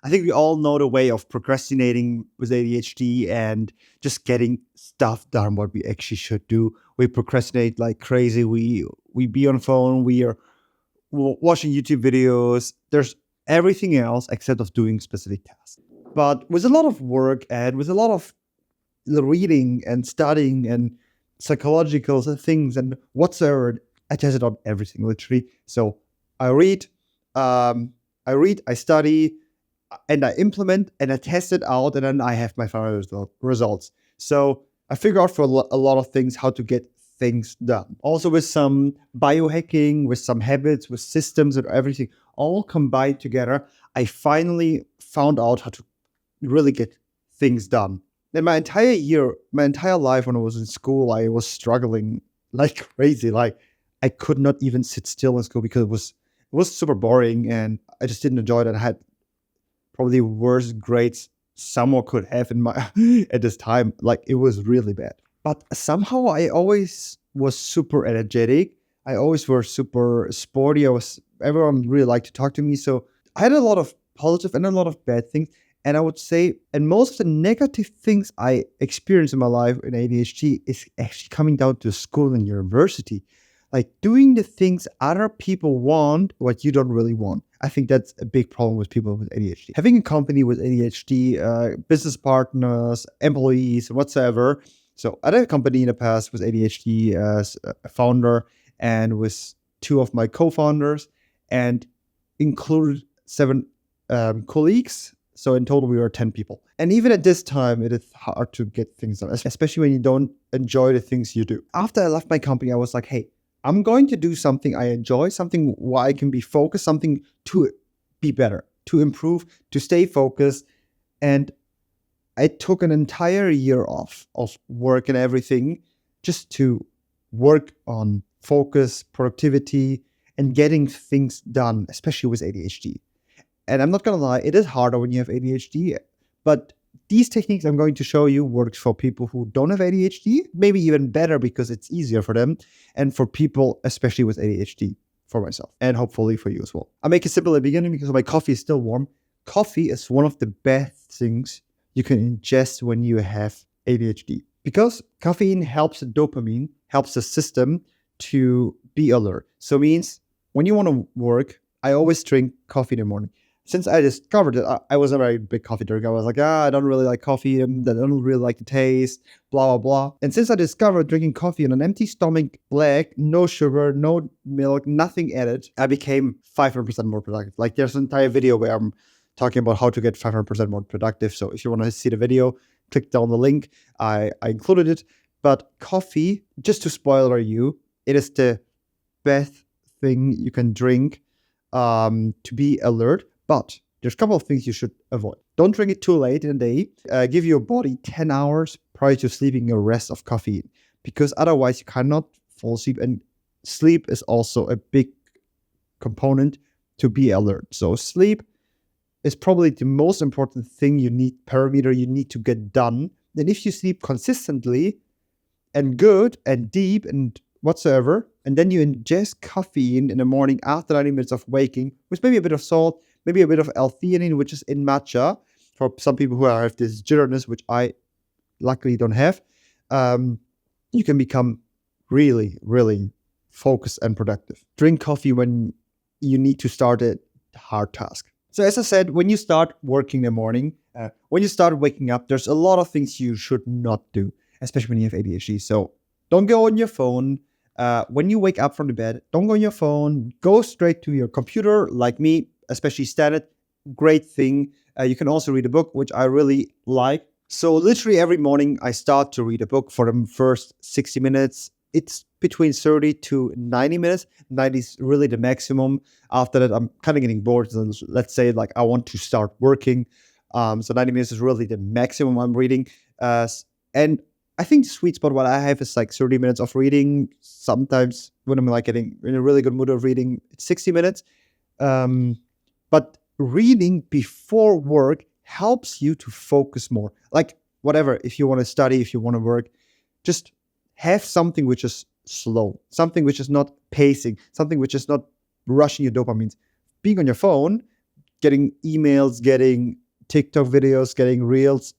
I think we all know the way of procrastinating with ADHD and just getting stuff done what we actually should do. We procrastinate like crazy. We be on phone. We are watching YouTube videos. There's everything else except of doing specific tasks. But with a lot of work and with a lot of reading and studying and psychological things and whatsoever, I tested on everything literally. So I read, I study, and I implement and I test it out, and then I have my final results. So I figure out for a lot of things how to get things done. Also with some biohacking, with some habits, with systems and everything all combined together, I finally found out how to really get things done. In my entire year, my entire life when I was in school, I was struggling like crazy. Like I could not even sit still in school because it was super boring and I just didn't enjoy it. I had probably worst grades someone could have in my at this time. Like it was really bad. But somehow I always was super energetic. I always was super sporty. Everyone really liked to talk to me. So I had a lot of positive and a lot of bad things. And I would say, and most of the negative things I experienced in my life in ADHD is actually coming down to school and university. Like doing the things other people want, what you don't really want. I think that's a big problem with people with ADHD. Having a company with ADHD, business partners, employees, whatsoever. So I had a company in the past with ADHD as a founder and with two of my co-founders and included 7 colleagues. So in total, we were 10 people. And even at this time, it is hard to get things done, especially when you don't enjoy the things you do. After I left my company, I was like, hey, I'm going to do something I enjoy, something where I can be focused, something to be better, to improve, to stay focused. And I took an entire year off of work and everything just to work on focus, productivity, and getting things done, especially with ADHD. And I'm not going to lie, it is harder when you have ADHD, but these techniques I'm going to show you works for people who don't have ADHD, maybe even better because it's easier for them, and for people, especially with ADHD, for myself, and hopefully for you as well. I'll make it simple at the beginning because my coffee is still warm. Coffee is one of the best things you can ingest when you have ADHD because caffeine helps the dopamine, helps the system to be alert. So it means when you want to work, I always drink coffee in the morning. Since I discovered it, I was a very big coffee drinker. I was like, I don't really like coffee. I don't really like the taste, blah, blah, blah. And since I discovered drinking coffee on an empty stomach, black, no sugar, no milk, nothing added, I became 500% more productive. Like there's an entire video where I'm talking about how to get 500% more productive. So if you want to see the video, click down the link. I included it. But coffee, just to spoiler you, it is the best thing you can drink to be alert. But there's a couple of things you should avoid. Don't drink it too late in the day. Give your body 10 hours prior to sleeping a rest of caffeine because otherwise you cannot fall asleep. And sleep is also a big component to be alert. So sleep is probably the most important thing parameter you need to get done. And if you sleep consistently and good and deep and whatsoever, and then you ingest caffeine in the morning after 90 minutes of waking with maybe a bit of salt, maybe a bit of L-theanine, which is in matcha for some people who have this jitteriness, which I luckily don't have. You can become really, really focused and productive. Drink coffee when you need to start a hard task. So as I said, when you start working in the morning, when you start waking up, there's a lot of things you should not do, especially when you have ADHD. So don't go on your phone. When you wake up from the bed, don't go on your phone. Go straight to your computer like me, especially standard. Great thing. You can also read a book, which I really like. So literally every morning I start to read a book for the first 60 minutes. It's between 30 to 90 minutes. 90 is really the maximum. After that, I'm kind of getting bored. So let's say like I want to start working. So 90 minutes is really the maximum I'm reading. And I think the sweet spot what I have is like 30 minutes of reading. Sometimes when I'm like getting in a really good mood of reading, it's 60 minutes. But reading before work helps you to focus more. Like whatever, if you want to study, if you want to work, just have something which is slow, something which is not pacing, something which is not rushing your dopamines. Being on your phone getting emails, getting TikTok videos, getting reels,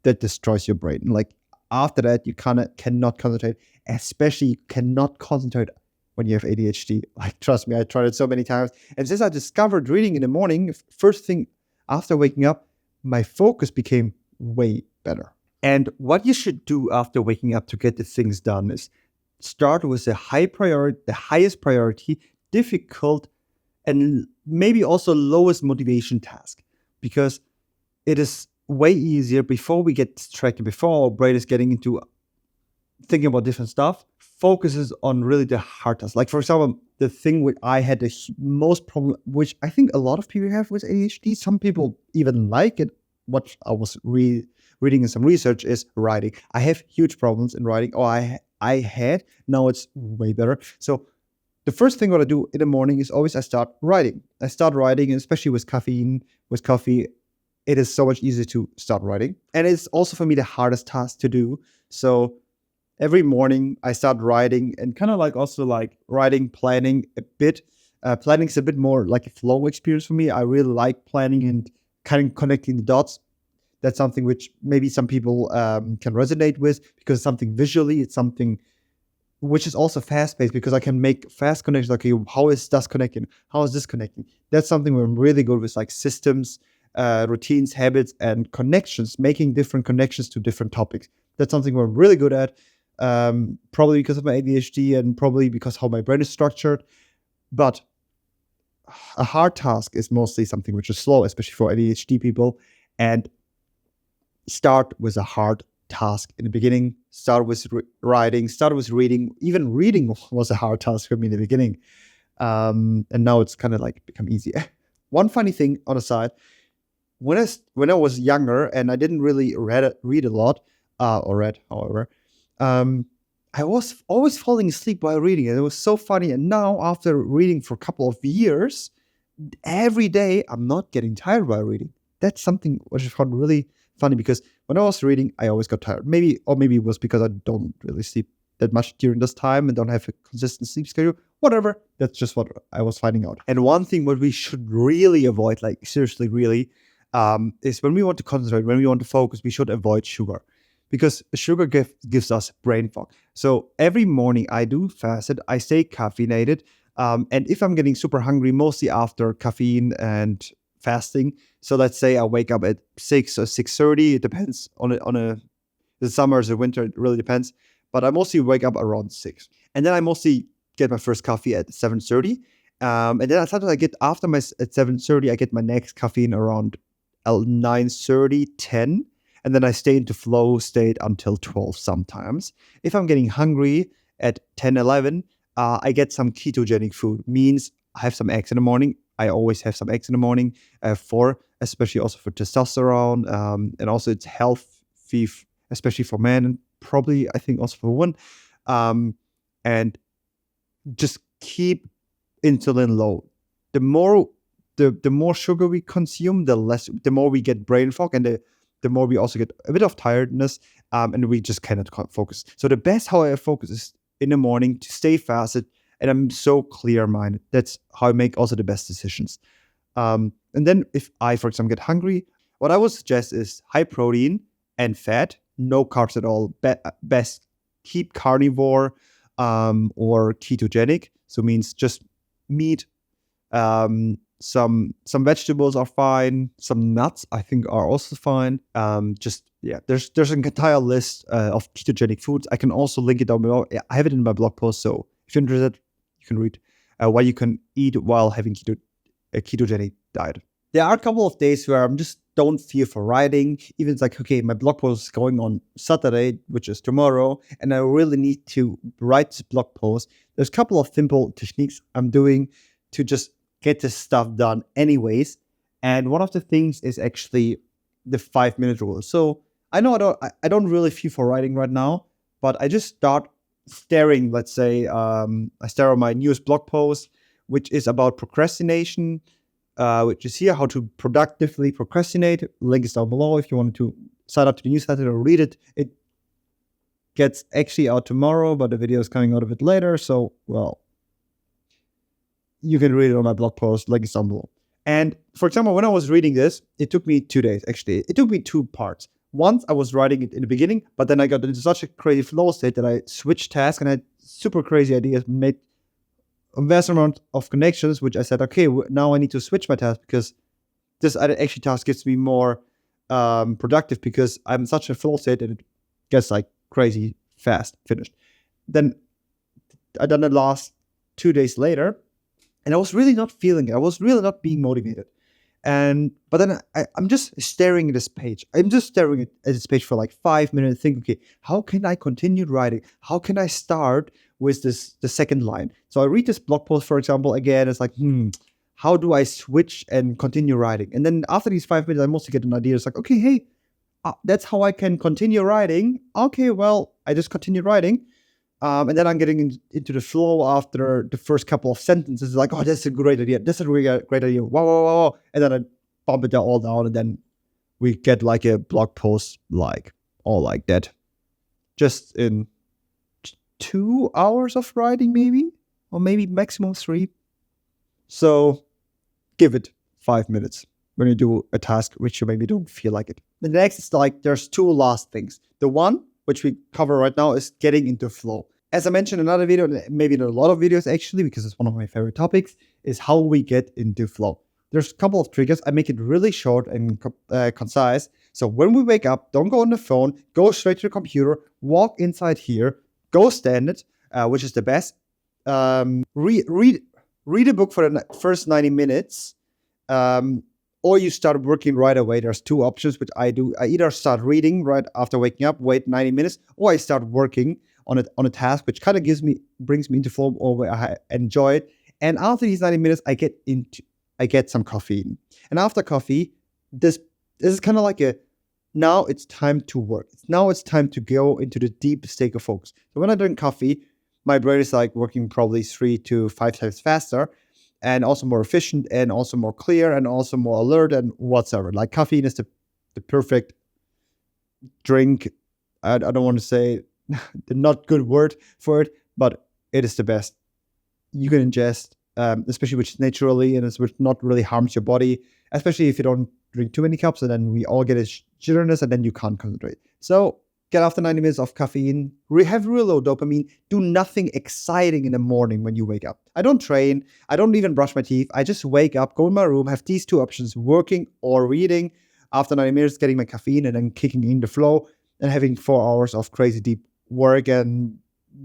that destroys your brain. Like after that, you kind of cannot concentrate, especially you cannot concentrate when you have ADHD. Like, trust me, I tried it so many times. And since I discovered reading in the morning, first thing after waking up, my focus became way better. And what you should do after waking up to get the things done is start with the highest priority, difficult, and maybe also lowest motivation task, because it is way easier before we get distracted, before our brain is getting into thinking about different stuff, focuses on really the hard task. Like, for example, the thing which I had the most problem, which I think a lot of people have with ADHD, some people even like it. What I was reading in some research is writing. I have huge problems in writing, or I had. Now it's way better. So the first thing what I do in the morning is always I start writing. And especially with caffeine, with coffee, it is so much easier to start writing. And it's also for me the hardest task to do. So every morning I start writing, and kind of like also like writing, planning a bit. Planning is a bit more like a flow experience for me. I really like planning and kind of connecting the dots. That's something which maybe some people can resonate with, because something visually, it's something which is also fast-paced, because I can make fast connections. Okay, how is this connecting? How is this connecting? That's something where I'm really good with, like systems, routines, habits, and connections, making different connections to different topics. That's something where I'm really good at, probably because of my ADHD and probably because how my brain is structured. But a hard task is mostly something which is slow, especially for ADHD people. And start with a hard task in the beginning. Start with writing, start with reading. Even reading was a hard task for me in the beginning. And now it's kind of like become easier. One funny thing on the side, when I was younger and I didn't really read a lot, however, I was always falling asleep while reading it. It was so funny. And now, after reading for a couple of years, every day I'm not getting tired while reading. That's something which I found really funny, because when I was reading, I always got tired. Maybe it was because I don't really sleep that much during this time and don't have a consistent sleep schedule. Whatever. That's just what I was finding out. And one thing what we should really avoid, like seriously, really, is when we want to concentrate, when we want to focus, we should avoid sugar, because sugar gives us brain fog. So every morning I do fast it. I stay caffeinated. And if I'm getting super hungry, mostly after caffeine and fasting. So let's say I wake up at 6 or 6:30. It depends on the summers, the winter, it really depends. But I mostly wake up around 6. And then I mostly get my first coffee at 7:30. And then sometimes I get at 7:30, I get my next caffeine around 9:30, 10. And then I stay into flow state until 12 sometimes. If I'm getting hungry at 10, 11, I get some ketogenic food. Means I have some eggs in the morning. I always have some eggs in the morning, especially also for testosterone, and also it's healthy, especially for men, and probably I think also for women. And just keep insulin low. The more sugar we consume, the more we get brain fog, and the more we also get a bit of tiredness, and we just cannot focus. So the best how I focus is in the morning to stay fasted. And I'm so clear-minded. That's how I make also the best decisions. And then if I, for example, get hungry, what I would suggest is high protein and fat, no carbs at all. Best keep carnivore or ketogenic. So means just meat. Some vegetables are fine. Some nuts I think are also fine. There's an entire list of ketogenic foods. I can also link it down below. I have it in my blog post. So if you're interested, you can read what you can eat while having a ketogenic diet. There are a couple of days where I'm just don't feel for writing. Even it's like, okay, my blog post is going on Saturday, which is tomorrow, and I really need to write this blog post. There's a couple of simple techniques I'm doing to just get this stuff done anyways. And one of the things is actually the 5-minute rule. So I know I don't really feel for writing right now, but I just start staring. Let's say I stare on my newest blog post, which is about procrastination, which is here, how to productively procrastinate. Link is down below if you want to sign up to the newsletter or read it. It gets actually out tomorrow, but the video is coming out a bit later. So, well, you can read it on my blog post, link is down below. And for example, when I was reading this, it took me 2 days, actually. It took me two parts. Once I was writing it in the beginning, but then I got into such a crazy flow state that I switched tasks and I had super crazy ideas, made a vast amount of connections, which I said, okay, now I need to switch my task because this other actually task gets me more productive because I'm such a flow state and it gets like crazy fast finished. Then I done the last 2 days later, and I was really not feeling it. I was really not being motivated. But then I'm just staring at this page. I'm just staring at this page for like 5 minutes, thinking, okay, how can I continue writing? How can I start with the second line? So I read this blog post, for example, again. It's like, how do I switch and continue writing? And then after these 5 minutes, I mostly get an idea. It's like, okay, hey, that's how I can continue writing. Okay, well, I just continue writing. And then I'm getting into the flow after the first couple of sentences. Like, oh, that's a great idea. That's a really great idea. Wow, wow, wow, wow. And then I bump it all down. And then we get like a blog post, like all like that. Just in 2 hours of writing, maybe, or maybe maximum 3. So give it 5 minutes when you do a task which you maybe don't feel like it. The next is like there's two last things. The one, which we cover right now, is getting into flow. As I mentioned in another video, maybe in a lot of videos actually, because it's one of my favorite topics, is how we get into flow. There's a couple of triggers. I make it really short and concise. So when we wake up, don't go on the phone, go straight to the computer, walk inside here, go stand it, which is the best. Read a book for the first 90 minutes. Or you start working right away. There's two options, which I do. I either start reading right after waking up, wait 90 minutes, or I start working on a task, which kind of brings me into flow, or I enjoy it. And after these 90 minutes, I get some caffeine. And after coffee, this is kind of like now it's time to work. Now it's time to go into the deep state of focus. So when I drink coffee, my brain is like working probably 3 to 5 times faster, and also more efficient, and also more clear, and also more alert, and whatsoever. Like caffeine is the perfect drink. I don't want to say the not good word for it, but it is the best you can ingest, especially which naturally and which not really harms your body, especially if you don't drink too many cups, and then we all get a jitteriness, and then you can't concentrate. So get after 90 minutes of caffeine, have real low dopamine, do nothing exciting in the morning when you wake up. I don't train, I don't even brush my teeth, I just wake up, go in my room, have these two options, working or reading. After 90 minutes, getting my caffeine and then kicking in the flow and having 4 hours of crazy deep work and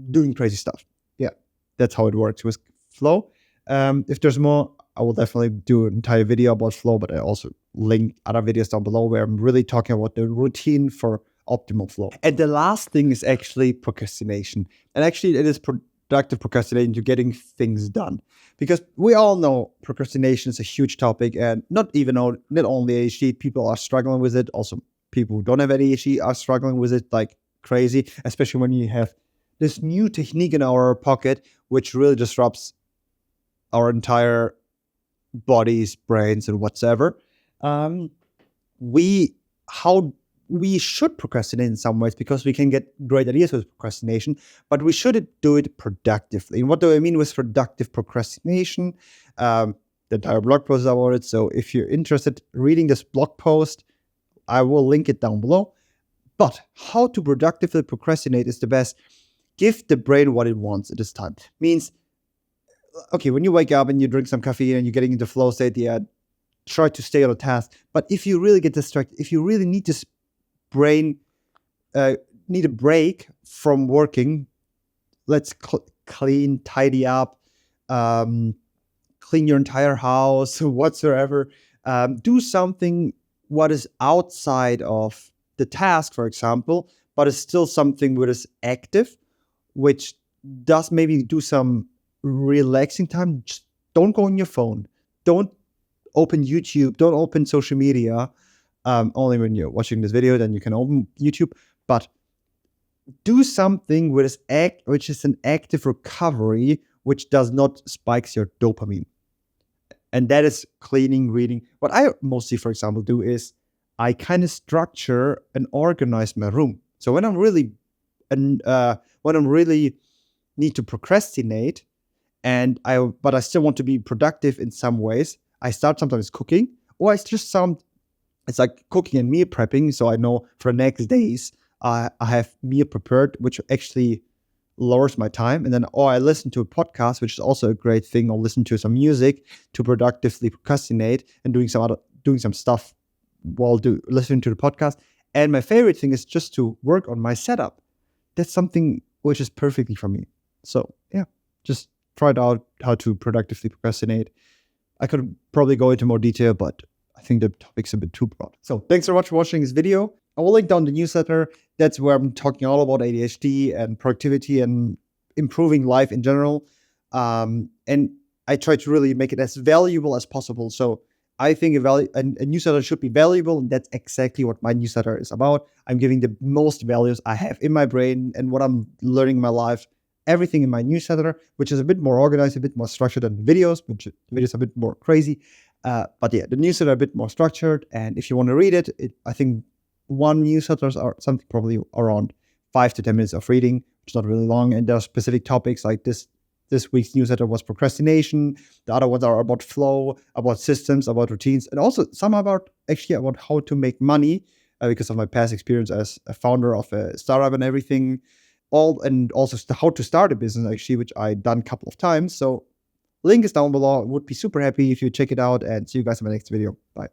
doing crazy stuff. Yeah, that's how it works with flow. If there's more, I will definitely do an entire video about flow, but I also link other videos down below where I'm really talking about the routine for optimal flow. And the last thing is actually procrastination. And actually it is productive procrastinating to getting things done. Because we all know procrastination is a huge topic, and not only ADHD, people are struggling with it. Also, people who don't have ADHD are struggling with it like crazy, especially when you have this new technique in our pocket, which really disrupts our entire bodies, brains, and whatsoever. We should procrastinate in some ways because we can get great ideas with procrastination, but we should do it productively. And what do I mean with productive procrastination? The entire blog post about it. So if you're interested reading this blog post, I will link it down below. But how to productively procrastinate is the best. Give the brain what it wants at this time. Means, okay, when you wake up and you drink some caffeine and you're getting into flow state, yeah, try to stay on a task. But if you really get distracted, if you really need this brain, need a break from working, let's clean, tidy up, clean your entire house, whatsoever. Do something what is outside of the task, for example, but is still something that is active, which does maybe do some relaxing time. Just don't go on your phone. Don't open YouTube. Don't open social media. Only when you're watching this video, then you can open YouTube. But do something which is an active recovery, which does not spikes your dopamine. And that is cleaning, reading. What I mostly, for example, do is I kind of structure and organize my room. So when I'm really need to procrastinate, but I still want to be productive in some ways, I start sometimes cooking, or I just some it's like cooking and meal prepping. So I know for the next days, I have meal prepared, which actually lowers my time. And then, or I listen to a podcast, which is also a great thing, or listen to some music to productively procrastinate and doing some stuff while listening to the podcast. And my favorite thing is just to work on my setup. That's something which is perfectly for me. So yeah, just try it out how to productively procrastinate. I could probably go into more detail, but I think the topic's a bit too broad. So thanks so much for watching this video. I will link down the newsletter. That's where I'm talking all about ADHD and productivity and improving life in general. And I try to really make it as valuable as possible. So I think a newsletter should be valuable, and that's exactly what my newsletter is about. I'm giving the most values I have in my brain and what I'm learning in my life, everything in my newsletter, which is a bit more organized, a bit more structured than the videos, which the videos are a bit more crazy. But yeah, the newsletter a bit more structured. And if you want to read it, I think one newsletters are something probably around 5 to 10 minutes of reading, which is not really long. And there are specific topics like this. This week's newsletter was procrastination. The other ones are about flow, about systems, about routines, and also some about how to make money because of my past experience as a founder of a startup and everything. And also how to start a business actually, which I done a couple of times. So link is down below. I would be super happy if you check it out, and see you guys in my next video. Bye.